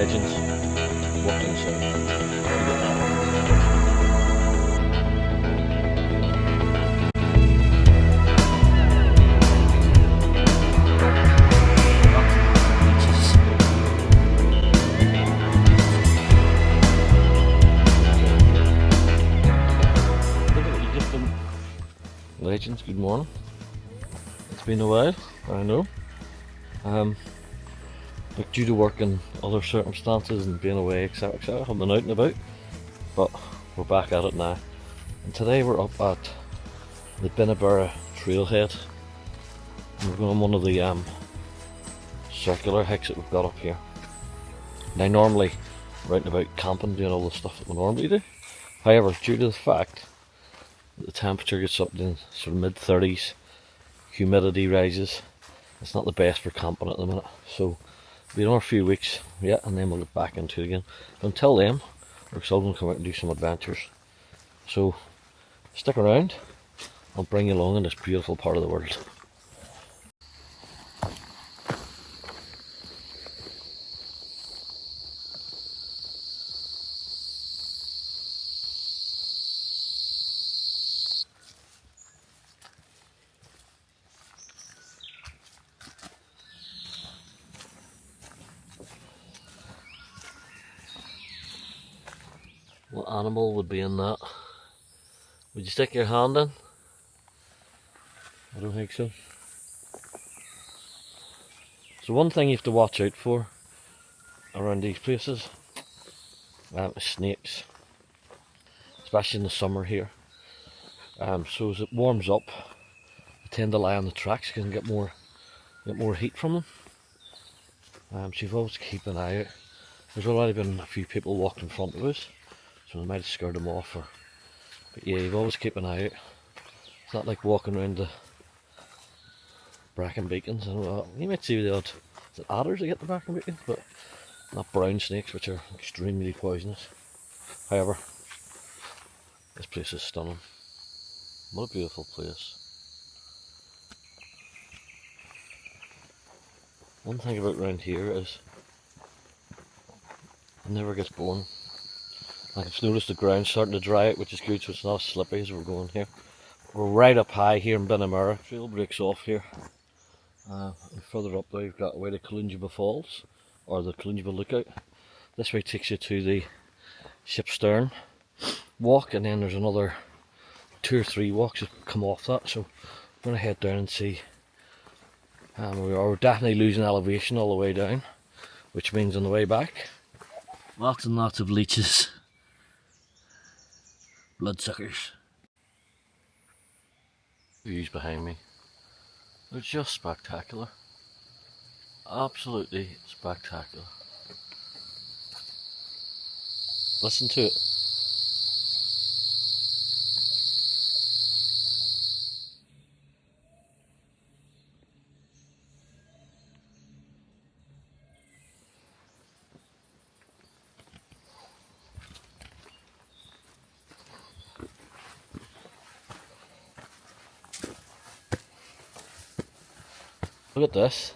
legends walked inside. Legends, good morning. It's been a while, I know. But due to work and other circumstances and being away, etc., etc., I've been out and about. But we're back at it now. And today we're up at the Binna Burra trailhead. And we're going on one of the circular hikes that we've got up here. Now normally we're out and about camping, doing all the stuff that we normally do. However, due to the fact that the temperature gets up to sort of mid-30s, humidity rises, it's not the best for camping at the minute. So we'll be on a few weeks yet, and then we'll get back into it again. But until then, we're still going to come out and do some adventures. So stick around, I'll bring you along in this beautiful part of the world. What animal would be in that? Would you stick your hand in? I don't think so. So one thing you have to watch out for around these places is snakes, especially in the summer here. So as it warms up, they tend to lie on the tracks because you can get more heat from them. So you've always keep an eye out. There's already been a few people walking in front of us, so they might have scared them off. But yeah, you've always keep an eye out. It's not like walking around the bracken beacons. You might see the odd adders that get the bracken beacons, but not brown snakes, which are extremely poisonous. However, this place is stunning. What a beautiful place. One thing about around here is it never gets boring. Like I've noticed the ground's starting to dry out, which is good, so it's not as slippy as we're going here. We're right up high here in Binna Burra. Trail breaks off here. And further up there you've got away to Gondwana Falls, or the Gondwana Lookout. This way takes you to the ship's stern walk, and then there's another 2 or 3 walks that come off that, so I'm going to head down and see. We're definitely losing elevation all the way down, which means on the way back, lots and lots of leeches, bloodsuckers. Views behind me, they're just spectacular, absolutely spectacular. Listen to it. Look at this.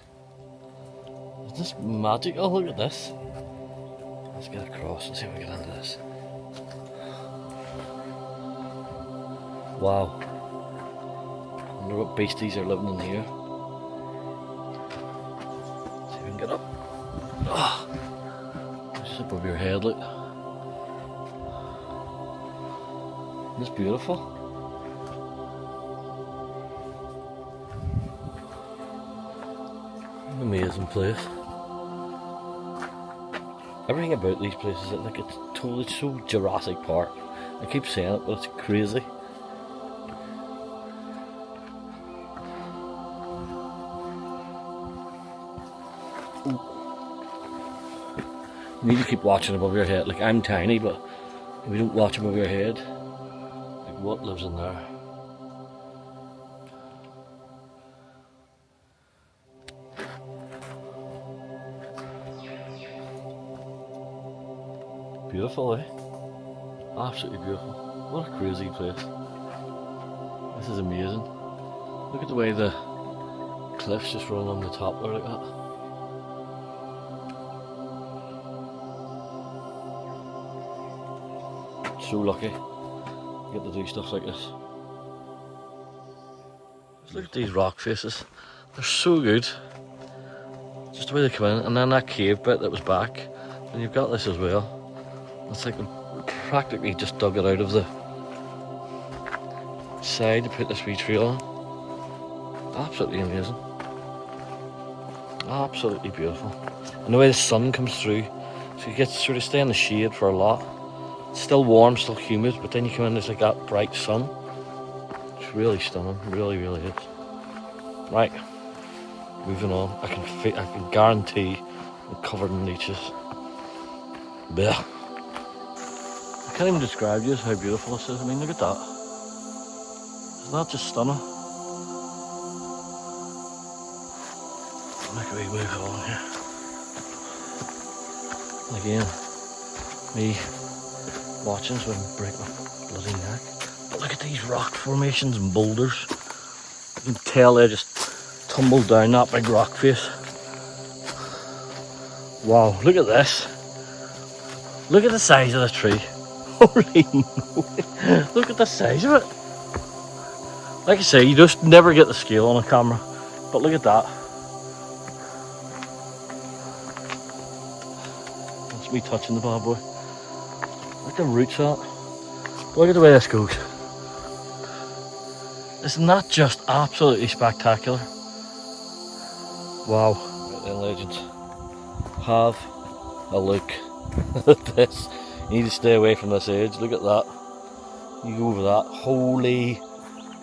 Is this magical? Look at this. Let's get across and see if we get into this. Wow. I wonder what beasties are living in here. See if we can get up. Oh, just above your head, look. Isn't this beautiful? Amazing place. Everything about these places, like it's totally so Jurassic Park. I keep saying it, but it's crazy. You need to keep watching above your head. Like I'm tiny, but if you don't watch above your head, like what lives in there? Beautiful, eh? Absolutely beautiful. What a crazy place. This is amazing. Look at the way the cliffs just run on the top there like that. so lucky to get to do stuff like this. Just look at these rock faces. They're so good. Just the way they come in, and then that cave bit that was back, and you've got this as well. It's like they practically just dug it out of the side to put this wee trail on. Absolutely amazing. Absolutely beautiful. And the way the sun comes through, so you get to sort of stay in the shade for a lot. It's still warm, still humid, but then you come in, there's like that bright sun. It's really stunning, really, really is. Right, moving on. I can guarantee I'm covered in leeches. Blech. I can't even describe you how beautiful this is. I mean, look at that. Isn't that just stunning? Look at me move on here. Again, me watching so I can break my bloody neck. But look at these rock formations and boulders. You can tell they just tumbled down that big rock face. Wow, look at this. Look at the size of the tree. Holy moly. Look at the size of it. Like I say, you just never get the scale on a camera. But look at that. That's me touching the bad boy. Look at the roots of it. Look at the way this goes. Isn't that just absolutely spectacular? Wow. Right then, legends. Have a look at this. You need to stay away from this edge. Look at that. You go over that. Holy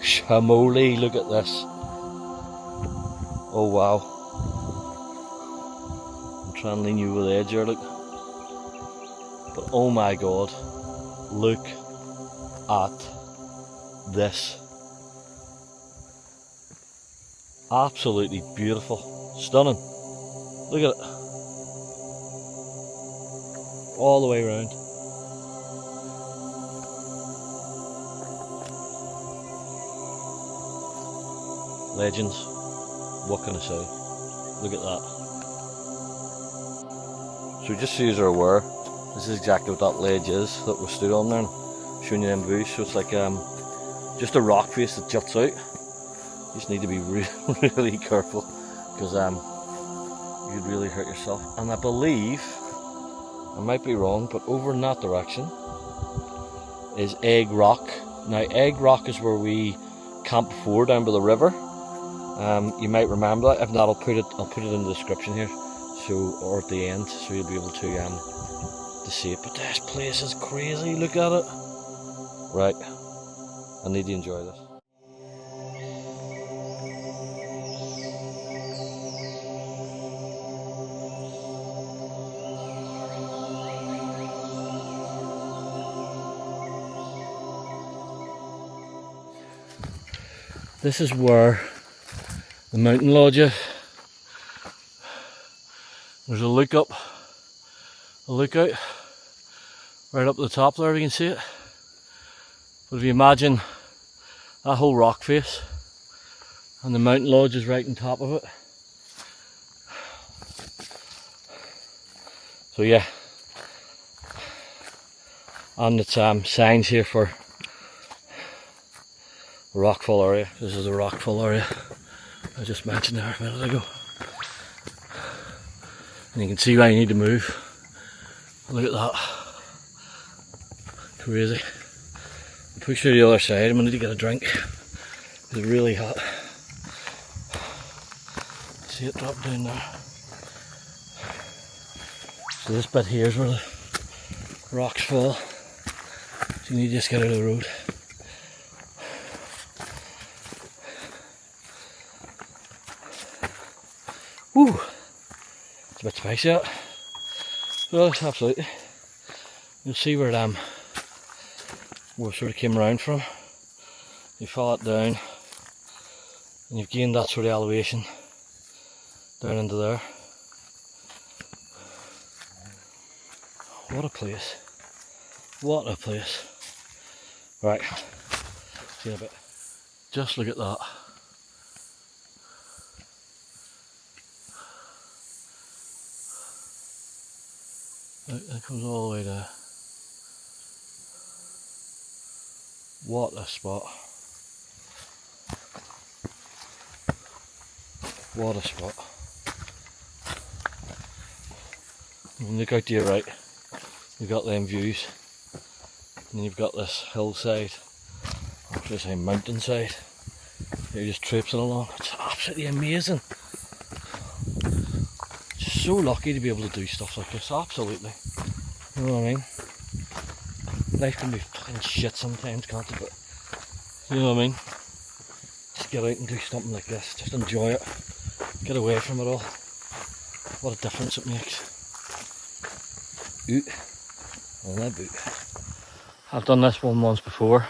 shamoly, look at this. Oh wow. I'm trying to lean you over the edge here, look. But oh my god. Look at this. Absolutely beautiful. Stunning. Look at it. All the way around. Legends. What can I say? Look at that. So just so you're aware, this is exactly what that ledge is that we stood on there. Showing you them views. So it's like just a rock face that juts out. You just need to be really careful because you'd really hurt yourself. And I believe, I might be wrong, but over in that direction is Egg Rock. Now Egg Rock is where we camped before down by the river. You might remember that. If not, I'll put it in the description here, so or at the end, so you'll be able to see it. But this place is crazy. Look at it. Right, I need to enjoy this. This is where the mountain lodge is. There's a lookout right up the top there, if you can see it. But if you imagine that whole rock face and the mountain lodge is right on top of it. So yeah, and it's signs here for a rockfall area. This is a rockfall area I just mentioned there a minute ago. And you can see why you need to move. Look at that. Crazy. I'll push to the other side. I'm going to need to get a drink. It's really hot. See it drop down there. So this bit here is where the rocks fall. So you need to just get out of the road. Woo! It's a bit spicy out. Well, absolutely. You'll see where it sort of came around from. You follow it down and you've gained that sort of elevation down into there. What a place. What a place. Right, see you in a bit. Just look at that. That comes all the way there. What a spot. What a spot. And look out to your right, you've got them views. And you've got this hillside, or should I say mountainside. You're just traipsing along. It's absolutely amazing. Just so lucky to be able to do stuff like this, absolutely. You know what I mean? Life can be fucking shit sometimes, can't it? But you know what I mean? Just get out and do something like this. Just enjoy it. Get away from it all. What a difference it makes. Oot. On that boot. I've done this one once before.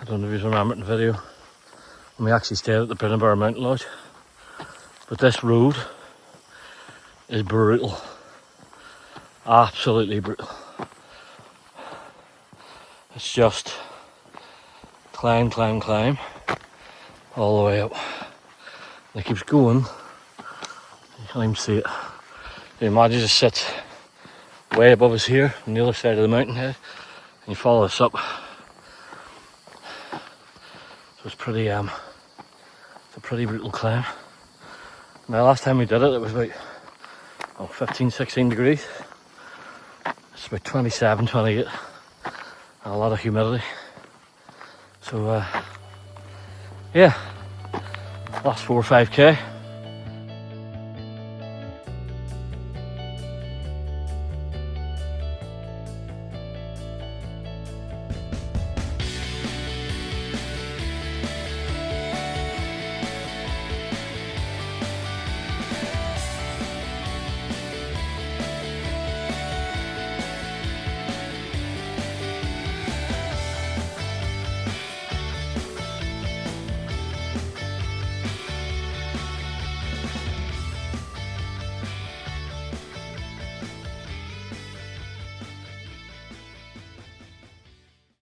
I don't know if you remember it in the video. And we actually stayed at the Binna Burra Mountain Lodge. But this road is brutal. Absolutely brutal. It's just climb, climb, climb all the way up. And it keeps going. You can't even see it. You imagine it sits way above us here on the other side of the mountain head. And you follow this up. So it's pretty it's a pretty brutal climb. Now last time we did it, it was about 15, 16 degrees. It's about 27, 28. And a lot of humidity. So yeah, last 4 or 5k.